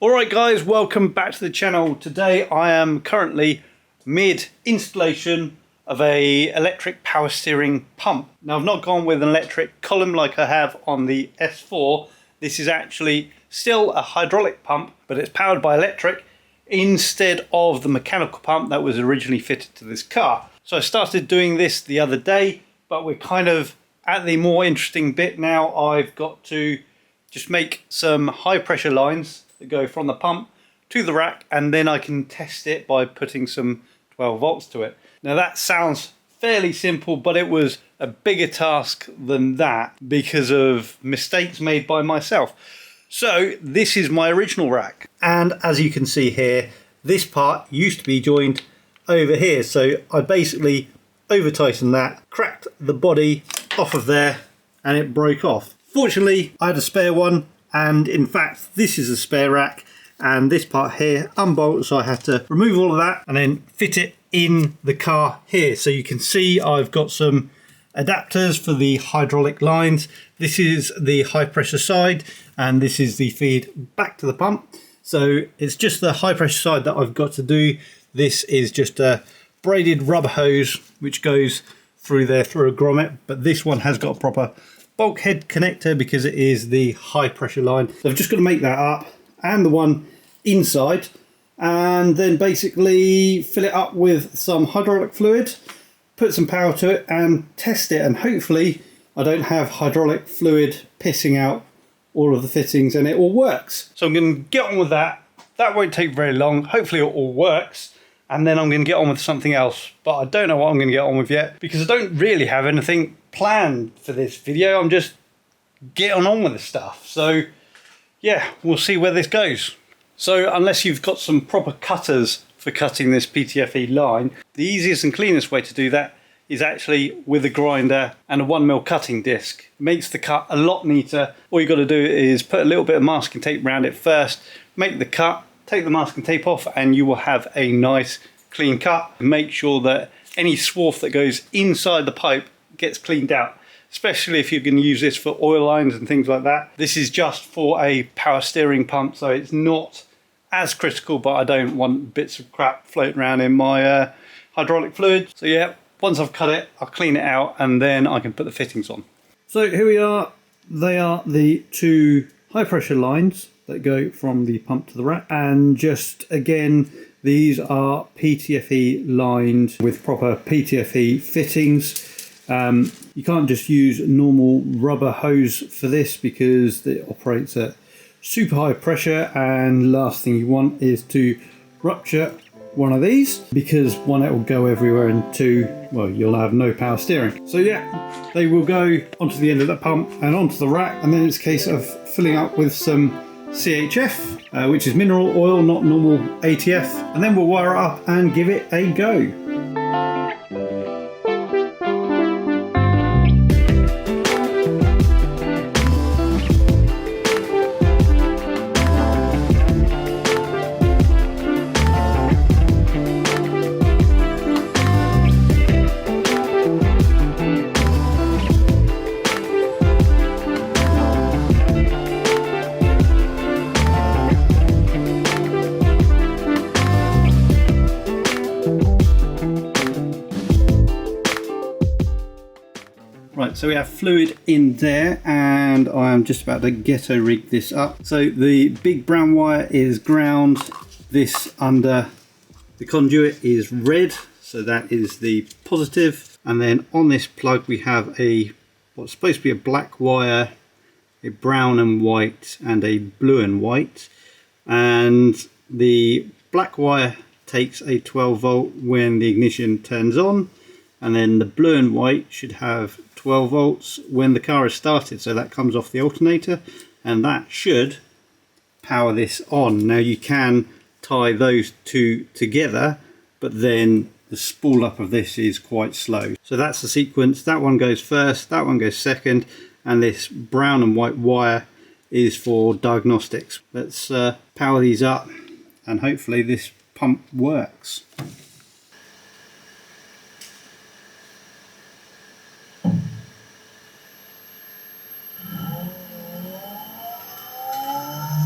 Alright guys, welcome back to the channel. Today I am currently mid installation of a electric power steering pump. Now I've not gone with an electric column like I have on the S4. This is actually still a hydraulic pump, but it's powered by electric instead of the mechanical pump that was originally fitted to this car. So I started doing this the other day, but we're kind of at the more interesting bit now. I've got to just make some high pressure lines that go from the pump to the rack, and then I can test it by putting some 12 volts to it. Now that sounds fairly simple, but it was a bigger task than that because of mistakes made by myself. So this is my original rack, and as you can see here, this part used to be joined over here. So I basically over tightened that, cracked the body off of there, and it broke off. Fortunately, I had a spare one, and in fact this is a spare rack, and this part here unbolts, so I had to remove all of that and then fit it in the car here. So you can see I've got some adapters for the hydraulic lines. This is the high pressure side, and this is the feed back to the pump. So it's just the high pressure side that I've got to do. This is just a braided rubber hose which goes through there through a grommet, but this one has got a proper bulkhead connector because it is the high pressure line. So I've just got to make that up, and the one inside, and then basically fill it up with some hydraulic fluid, put some power to it and test it, and hopefully I don't have hydraulic fluid pissing out all of the fittings and it all works. So I'm going to get on with that. That won't take very long. Hopefully it all works, and then I'm going to get on with something else, but I don't know what I'm going to get on with yet because I don't really have anything planned for this video. I'm just getting on with the stuff. So yeah, we'll see where this goes. So unless you've got some proper cutters for cutting this PTFE line, the easiest and cleanest way to do that is actually with a grinder and a 1mm cutting disc. It makes the cut a lot neater. All you've got to do is put a little bit of masking tape around it first, make the cut, take the masking tape off, and you will have a nice clean cut. Make sure that any swarf that goes inside the pipe gets cleaned out, especially if you're going to use this for oil lines and things like that. This is just for a power steering pump, so it's not as critical, but I don't want bits of crap floating around in my hydraulic fluid. So yeah, once I've cut it, I'll clean it out, and then I can put the fittings on. So here we are. They are the two high pressure lines that go from the pump to the rack, and just again, these are PTFE lined with proper PTFE fittings. You can't just use normal rubber hose for this because it operates at super high pressure, and last thing you want is to rupture one of these, because one, it will go everywhere, and two, well, you'll have no power steering. So yeah, they will go onto the end of the pump and onto the rack, and then it's a case of filling up with some CHF, which is mineral oil, not normal ATF, and then we'll wire it up and give it a go. Right, so we have fluid in there, and I am just about to ghetto rig this up. So the big brown wire is ground. This under the conduit is red, so that is the positive. And then on this plug we have what's supposed to be a black wire, a brown and white, and a blue and white. And the black wire takes a 12 volt when the ignition turns on, and then the blue and white should have 12 volts when the car is started, so that comes off the alternator, and that should power this on. Now you can tie those two together, but then the spool up of this is quite slow. So that's the sequence. That one goes first, that one goes second, and this brown and white wire is for diagnostics. Let's power these up, and hopefully this pump works.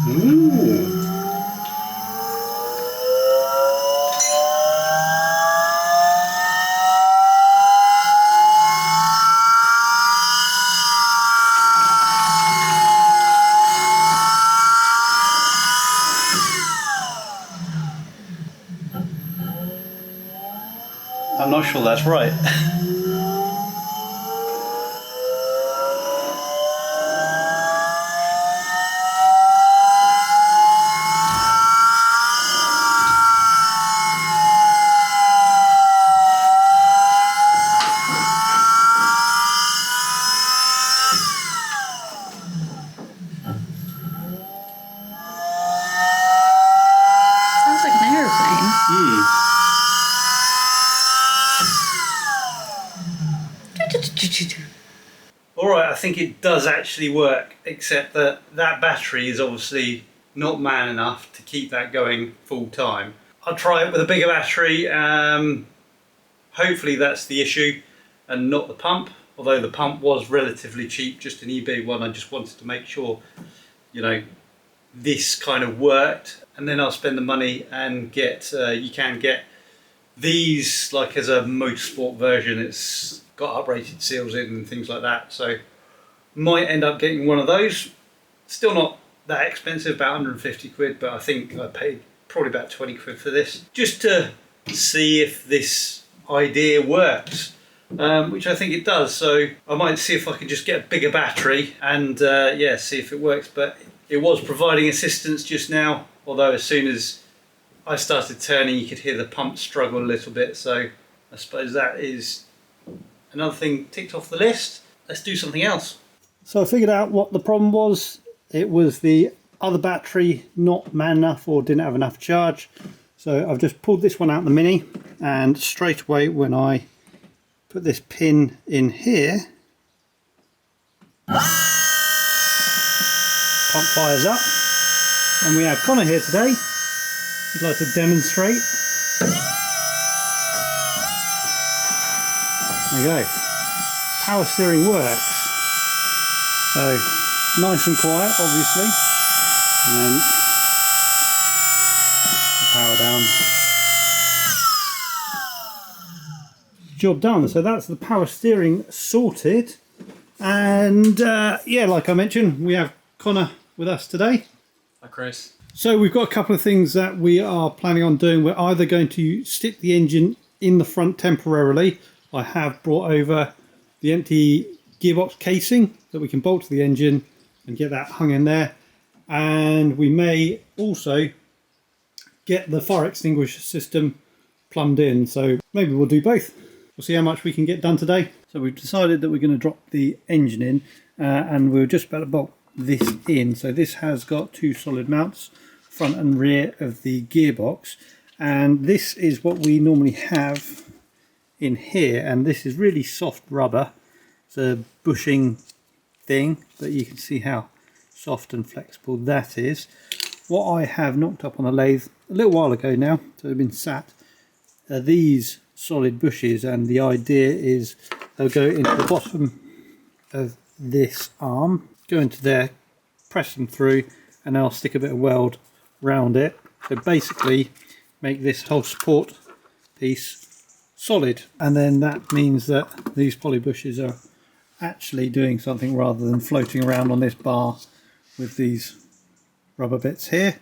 Ooh. I'm not sure that's right. Sounds like an aeroplane. Alright, I think it does actually work, except that that battery is obviously not man enough to keep that going full time. I'll try it with a bigger battery. Hopefully that's the issue and not the pump, although the pump was relatively cheap, just an eBay one. I just wanted to make sure, you know, this kind of worked, and then I'll spend the money and get, you can get these like as a motorsport version. It's got uprated seals in and things like that, so might end up getting one of those. Still not that expensive, about 150 quid, but I think I paid probably about 20 quid for this, just to see if this idea works, which I think it does. So I might see if I can just get a bigger battery and yeah, see if it works. But it was providing assistance just now, although as soon as I started turning you could hear the pump struggle a little bit, so I suppose that is another thing ticked off the list. Let's do something else. So I figured out what the problem was. It was the other battery not man enough or didn't have enough charge. So I've just pulled this one out the Mini, and straight away when I put this pin in here, pump fires up. And we have Connor here today. He'd like to demonstrate. There you go. Power steering works. So nice and quiet, obviously, and then power down. Job done. So that's the power steering sorted. And yeah, like I mentioned, we have Connor with us today. Hi Chris. So we've got a couple of things that we are planning on doing. We're either going to stick the engine in the front temporarily. I have brought over the empty gearbox casing that we can bolt to the engine and get that hung in there. And we may also get the fire extinguisher system plumbed in. So maybe we'll do both. We'll see how much we can get done today. So we've decided that we're going to drop the engine in and we're just about to bolt this in. So this has got two solid mounts, front and rear of the gearbox, and this is what we normally have in here, and this is really soft rubber. It's a bushing thing, but you can see how soft and flexible that is. What I have knocked up on the lathe a little while ago now, so they've been sat, are these solid bushes, and the idea is they'll go into the bottom of this arm, go into there, press them through, and I'll stick a bit of weld round it. So basically make this whole support piece solid, and then that means that these poly bushes are actually doing something rather than floating around on this bar with these rubber bits here.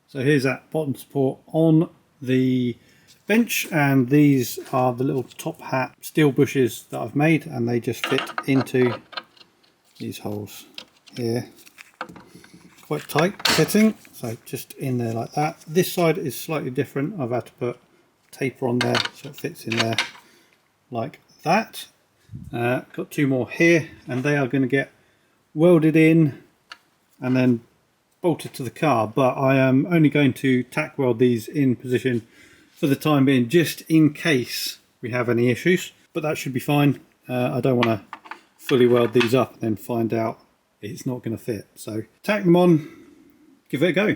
So here's that bottom support on the bench, and these are the little top hat steel bushes that I've made, and they just fit into these holes here. Quite tight fitting, so just in there like that. This side is slightly different. I've had to put taper on there so it fits in there like that. Got two more here, and they are going to get welded in and then bolted to the car, but I am only going to tack weld these in position for the time being, just in case we have any issues, but that should be fine. I don't want to fully weld these up and then find out it's not going to fit. So tack them on, give it a go.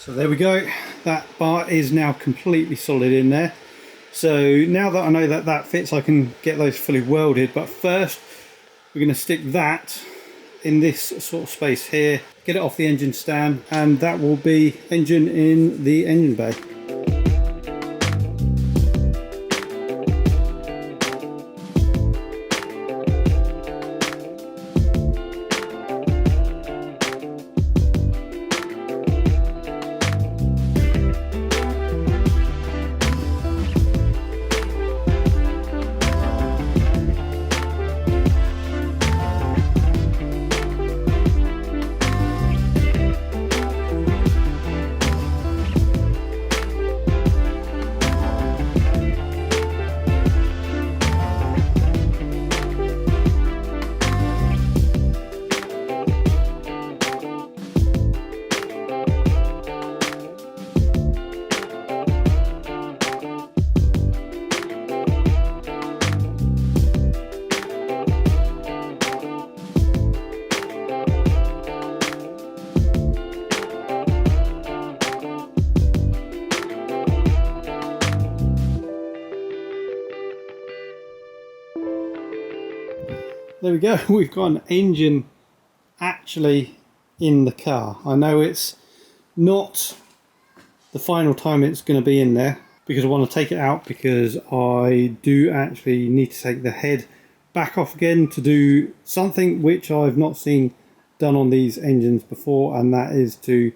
So there we go, that bar is now completely solid in there. So now that I know that that fits, I can get those fully welded, but first we're going to stick that in this sort of space here, get it off the engine stand, and that will be engine in the engine bay. There we go, we've got an engine actually in the car. I know it's not the final time it's going to be in there because I want to take it out, because I do actually need to take the head back off again to do something which I've not seen done on these engines before, and that is to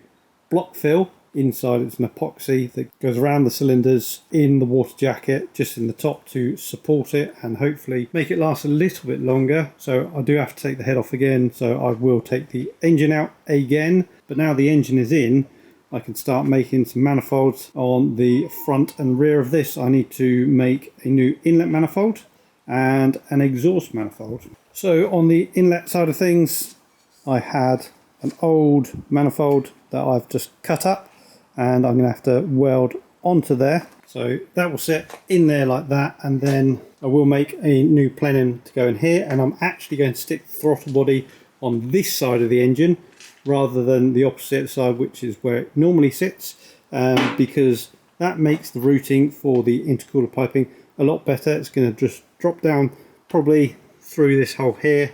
block fill. Inside it's an epoxy that goes around the cylinders in the water jacket, just in the top, to support it and hopefully make it last a little bit longer. So I do have to take the head off again, so I will take the engine out again. But now the engine is in, I can start making some manifolds on the front and rear of this. I need to make a new inlet manifold and an exhaust manifold. So on the inlet side of things, I had an old manifold that I've just cut up, and I'm going to have to weld onto there. So that will sit in there like that, and then I will make a new plenum to go in here, and I'm actually going to stick the throttle body on this side of the engine rather than the opposite side, which is where it normally sits, because that makes the routing for the intercooler piping a lot better. It's going to just drop down probably through this hole here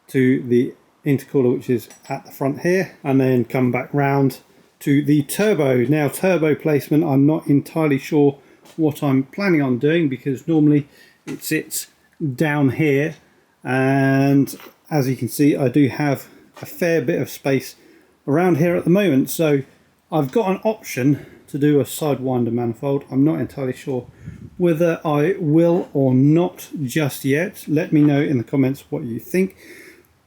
to the intercooler, which is at the front here, and then come back round to the turbo. Now, turbo placement, I'm not entirely sure what I'm planning on doing, because normally it sits down here, and as you can see I do have a fair bit of space around here at the moment. So I've got an option to do a sidewinder manifold. I'm not entirely sure whether I will or not just yet. Let me know in the comments what you think,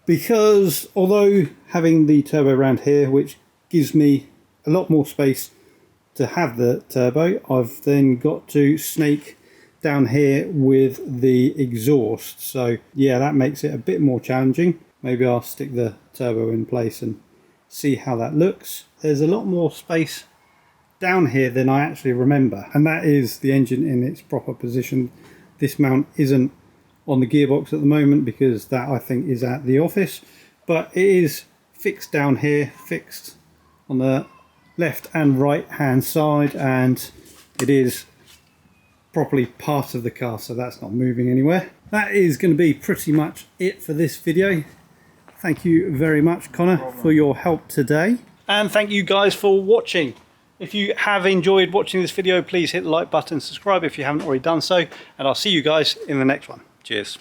because although having the turbo around here, which gives me a lot more space to have the turbo, I've then got to snake down here with the exhaust. So yeah, that makes it a bit more challenging. Maybe I'll stick the turbo in place and see how that looks. There's a lot more space down here than I actually remember, and that is the engine in its proper position. This mount isn't on the gearbox at the moment because that, I think, is at the office, but it is fixed down here, fixed on the left and right hand side, and it is properly part of the car, so that's not moving anywhere. That is going to be pretty much it for this video. Thank you very much, Connor, for your help today, and thank you guys for watching. If you have enjoyed watching this video, please hit the like button, subscribe if you haven't already done so, and I'll see you guys in the next one. Cheers.